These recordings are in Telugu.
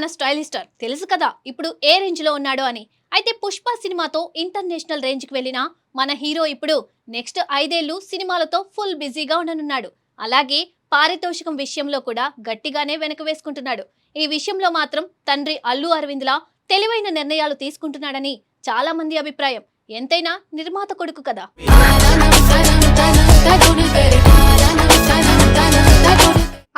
మన స్టైలిష్ స్టార్ తెలుసు కదా ఇప్పుడు ఏ రేంజ్ లో ఉన్నాడో అని. అయితే పుష్ప సినిమాతో ఇంటర్నేషనల్ రేంజ్ కి వెళ్ళిన మన హీరో ఇప్పుడు నెక్స్ట్ 5 ఏళ్లు సినిమాలతో ఫుల్ బిజీగా ఉండనున్నాడు. అలాగే పారితోషికం విషయంలో కూడా గట్టిగానే వెనక వేసుకుంటున్నాడు. ఈ విషయంలో మాత్రం తండ్రి అల్లు అరవింద్ లా తెలివైన నిర్ణయాలు తీసుకుంటున్నాడని చాలా మంది అభిప్రాయం. ఎంతైనా నిర్మాత కొడుకు కదా.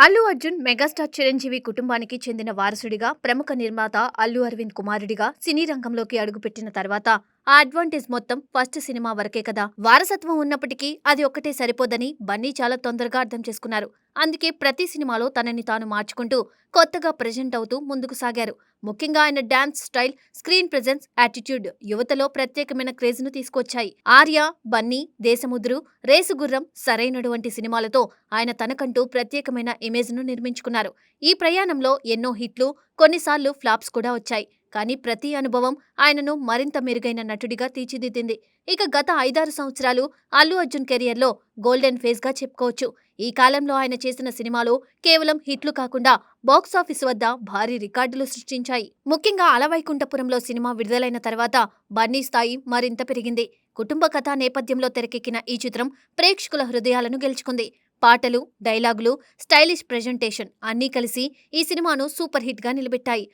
అల్లు అర్జున్ మెగాస్టార్ చిరంజీవి కుటుంబానికి చెందిన వారసుడిగా ప్రముఖ నిర్మాత అల్లు అరవింద్ కుమారుడిగా సినీ రంగంలోకి అడుగుపెట్టిన తర్వాత ఆ అడ్వాంటేజ్ మొత్తం ఫస్ట్ సినిమా వరకే కదా. వారసత్వం ఉన్నప్పటికీ అది ఒక్కటే సరిపోదని బన్నీ చాలా తొందరగా అర్థం చేసుకున్నారు. అందుకే ప్రతి సినిమాలో తనని తాను మార్చుకుంటూ కొత్తగా ప్రెజెంట్ అవుతూ ముందుకు సాగారు. ముఖ్యంగా ఆయన dance style, screen presence, attitude యువతలో ప్రత్యేకమైన క్రేజ్ ను తీసుకొచ్చాయి. ఆర్య, బన్నీ, దేశముద్రు, రేసుగుర్రం, సరైనడు వంటి సినిమాలతో ఆయన తనకంటూ ప్రత్యేకమైన ఇమేజ్ ను నిర్మించుకున్నారు. ఈ ప్రయాణంలో ఎన్నో హిట్లు, కొన్నిసార్లు ఫ్లాప్స్ కూడా వచ్చాయి. కానీ ప్రతి అనుభవం ఆయనను మరింత మెరుగైన నటుడిగా తీర్చిదిద్దింది. ఇక గత 5-6 సంవత్సరాలు అల్లు అర్జున్ కెరియర్లో గోల్డెన్ ఫేజ్ గా చెప్పుకోవచ్చు. ఈ కాలంలో ఆయన చేసిన సినిమాలు కేవలం హిట్లు కాకుండా బాక్సాఫీస్ వద్ద భారీ రికార్డులు సృష్టించాయి. ముఖ్యంగా అలవైకుంఠపురంలో సినిమా విడుదలైన తర్వాత బన్నీ స్థాయి మరింత పెరిగింది. కుటుంబ కథా నేపథ్యంలో తెరకెక్కిన ఈ చిత్రం ప్రేక్షకుల హృదయాలను గెలుచుకుంది. పాటలు, డైలాగులు, స్టైలిష్ ప్రెజెంటేషన్ అన్నీ కలిసి ఈ సినిమాను సూపర్ హిట్ గా నిలబెట్టాయి.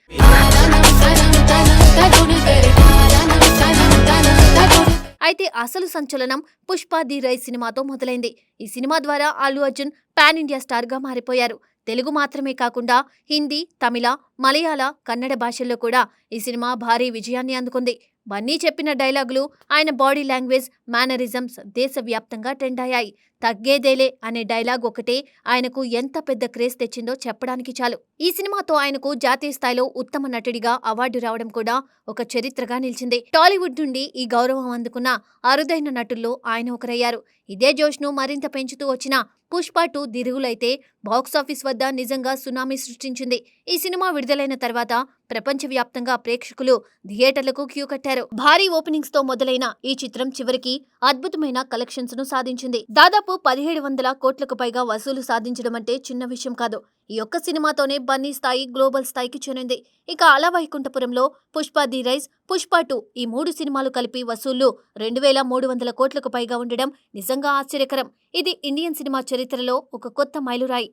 అయితే అసలు సంచలనం పుష్ప ది రైజ్ సినిమాతో మొదలైంది. ఈ సినిమా ద్వారా Allu Arjun pan India star గా మారిపోయారు. తెలుగు మాత్రమే కాకుండా హిందీ, తమిళ, మలయాళ, కన్నడ భాషల్లో కూడా ఈ సినిమా భారీ విజయాన్ని అందుకుంది. బన్నీ చెప్పిన డైలాగులు, ఆయన బాడీ లాంగ్వేజ్, మేనరిజమ్స్ దేశవ్యాప్తంగా ట్రెండ్ అయ్యాయి. తగ్గేదేలే అనే డైలాగ్ ఒకటే ఆయనకు ఎంత పెద్ద క్రేజ్ తెచ్చిందో చెప్పడానికి చాలు. ఈ సినిమాతో ఆయనకు జాతీయ స్థాయిలో ఉత్తమ నటుడిగా అవార్డు రావడం కూడా ఒక చరిత్రగా నిలిచింది. టాలీవుడ్ నుండి ఈ గౌరవం అందుకున్న అరుదైన నటుల్లో ఆయన ఒకరయ్యారు. ఇదే జోష్ను మరింత పెంచుతూ వచ్చిన పుష్ప 2 దిరుగులైతే బాక్సాఫీస్ వద్ద నిజంగా సునామీ సృష్టించింది. ఈ సినిమా విడుదలైన తర్వాత ప్రపంచవ్యాప్తంగా ప్రేక్షకులు థియేటర్లకు క్యూ కట్టారు. భారీ ఓపెనింగ్స్ తో మొదలైన ఈ చిత్రం చివరికి అద్భుతమైన కలెక్షన్స్ ను సాధించింది. దాదాపు 1700 కోట్లకు పైగా వసూలు సాధించడం అంటే చిన్న విషయం కాదు. ఈ ఒక్క సినిమాతోనే బన్నీ స్థాయి గ్లోబల్ స్థాయికి చేరింది. ఇక అలవైకుంఠపురంలో, పుష్ప ది రైజ్, పుష్ప 2 ఈ 3 సినిమాలు కలిపి వసూళ్లు 2300 కోట్లకు పైగా ఉండడం నిజంగా ఆశ్చర్యకరం. ఇది ఇండియన్ సినిమా చరిత్రలో ఒక కొత్త మైలురాయి.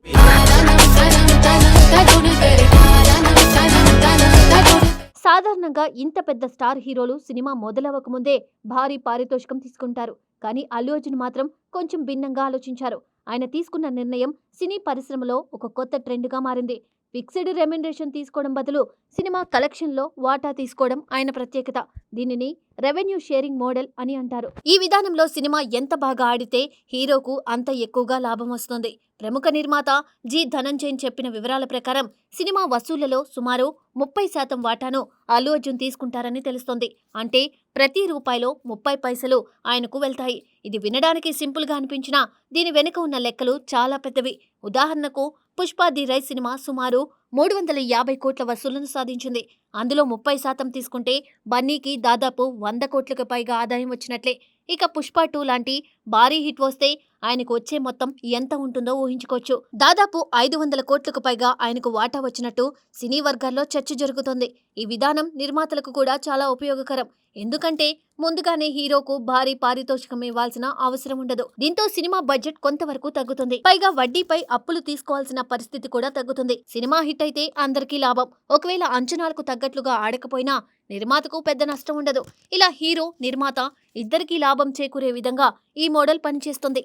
సాధారణంగా ఇంత పెద్ద స్టార్ హీరోలు సినిమా మొదలవ్వకముందే భారీ పారితోషికం తీసుకుంటారు. కానీ అల్లు అర్జున్ మాత్రం కొంచెం భిన్నంగా ఆలోచించారు. ఆయన తీసుకున్న నిర్ణయం సినీ పరిశ్రమలో ఒక కొత్త ట్రెండ్గా మారింది. ఫిక్స్డ్ రెమ్యునరేషన్ తీసుకోవడం బదులు సినిమా కలెక్షన్లో వాటా తీసుకోవడం ఆయన ప్రత్యేకత. దీనిని రెవెన్యూ షేరింగ్ మోడల్ అని అంటారు. ఈ విధానంలో సినిమా ఎంత బాగా ఆడితే హీరోకు అంత ఎక్కువగా లాభం వస్తుంది. ప్రముఖ నిర్మాత జి ధనంజయ్ చెప్పిన వివరాల ప్రకారం సినిమా వసూళ్లలో సుమారు 30% వాటాను అల్లు అర్జున్ తీసుకుంటారని తెలుస్తోంది. అంటే ప్రతి రూపాయిలో 30 పైసలు ఆయనకు వెళ్తాయి. ఇది వినడానికి సింపుల్ గా అనిపించినా దీని వెనుక ఉన్న లెక్కలు చాలా పెద్దవి. ఉదాహరణకు పుష్ప ది రైజ్ సినిమా సుమారు 350 కోట్ల వసూళ్లను సాధించింది. అందులో 30% తీసుకుంటే బన్నీకి దాదాపు 100 కోట్లకు పైగా ఆదాయం వచ్చినట్లే. ఇక పుష్ప 2 లాంటి భారీ హిట్ వస్తే ఆయనకు వచ్చే మొత్తం ఎంత ఉంటుందో ఊహించుకోవచ్చు. దాదాపు 500 కోట్లకు పైగా ఆయనకు వాటా వచ్చినట్టు సినీ వర్గాల్లో చర్చ జరుగుతోంది. ఈ విధానం నిర్మాతలకు కూడా చాలా ఉపయోగకరం. ఎందుకంటే ముందుగానే హీరోకు భారీ పారితోషికం ఇవ్వాల్సిన అవసరం ఉండదు. దీంతో సినిమా బడ్జెట్ కొంతవరకు తగ్గుతుంది. పైగా వడ్డీపై అప్పులు తీసుకోవాల్సిన పరిస్థితి కూడా తగ్గుతుంది. సినిమా హిట్ అయితే అందరికీ లాభం. ఒకవేళ అంచనాలకు తగ్గట్లుగా ఆడకపోయినా నిర్మాతకు పెద్ద నష్టం ఉండదు. ఇలా హీరో, నిర్మాత ఇద్దరికీ లాభం చేకూరే విధంగా ఈ మోడల్ పనిచేస్తుంది.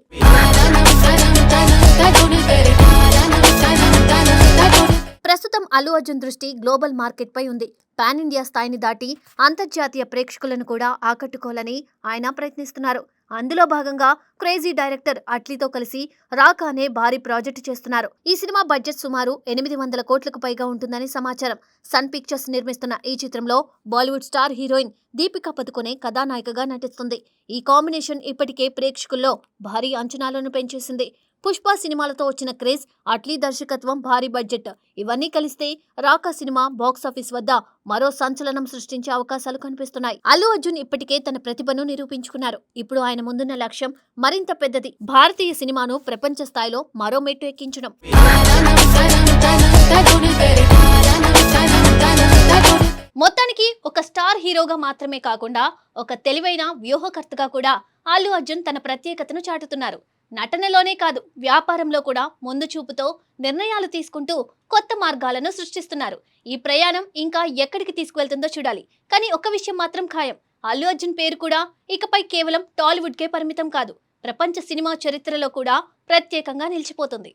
ప్రస్తుతం అల్లు అర్జున్ దృష్టి గ్లోబల్ మార్కెట్ పై ఉంది. పాన్ ఇండియా స్థాయిని దాటి అంతర్జాతీయ ప్రేక్షకులను కూడా ఆకట్టుకోవాలని ఆయన ప్రయత్నిస్తున్నారు. అందులో భాగంగా క్రేజీ డైరెక్టర్ అట్లీతో కలిసి రాక్ అనే భారీ ప్రాజెక్టు చేస్తున్నారు. ఈ సినిమా బడ్జెట్ సుమారు 800 కోట్లకు పైగా ఉంటుందని సమాచారం. సన్ పిక్చర్స్ నిర్మిస్తున్న ఈ చిత్రంలో బాలీవుడ్ స్టార్ హీరోయిన్ దీపికా పదుకొనే కథానాయికగా నటిస్తుంది. ఈ కాంబినేషన్ ఇప్పటికే ప్రేక్షకుల్లో భారీ అంచనాలను పెంచేసింది. పుష్ప సినిమాలతో వచ్చిన క్రేజ్, అట్లీ దర్శకత్వం, భారీ బడ్జెట్ ఇవన్నీ కలిస్తే రాకా సినిమా బాక్సాఫీస్ వద్ద మరో సంచలనం సృష్టించే అవకాశాలు కనిపిస్తున్నాయి. అల్లు అర్జున్ ఇప్పటికే తన ప్రతిభను నిరూపించుకున్నారు. ఇప్పుడు ఆయన ముందున్న లక్ష్యం మరింత పెద్దది. భారతీయ సినిమాను ప్రపంచ స్థాయిలో మరో మెట్టు ఎక్కించడం. మొత్తానికి ఒక స్టార్ హీరోగా మాత్రమే కాకుండా ఒక తెలివైన వ్యూహకర్తగా కూడా అల్లు అర్జున్ తన ప్రత్యేకతను చాటుతున్నారు. నటనలోనే కాదు, వ్యాపారంలో కూడా ముందు చూపుతో నిర్ణయాలు తీసుకుంటూ కొత్త మార్గాలను సృష్టిస్తున్నారు. ఈ ప్రయాణం ఇంకా ఎక్కడికి తీసుకువెళ్తుందో చూడాలి. కానీ ఒక్క విషయం మాత్రం ఖాయం, అల్లు అర్జున్ పేరు కూడా ఇకపై కేవలం టాలీవుడ్కే పరిమితం కాదు, ప్రపంచ సినిమా చరిత్రలో కూడా ప్రత్యేకంగా నిలిచిపోతుంది.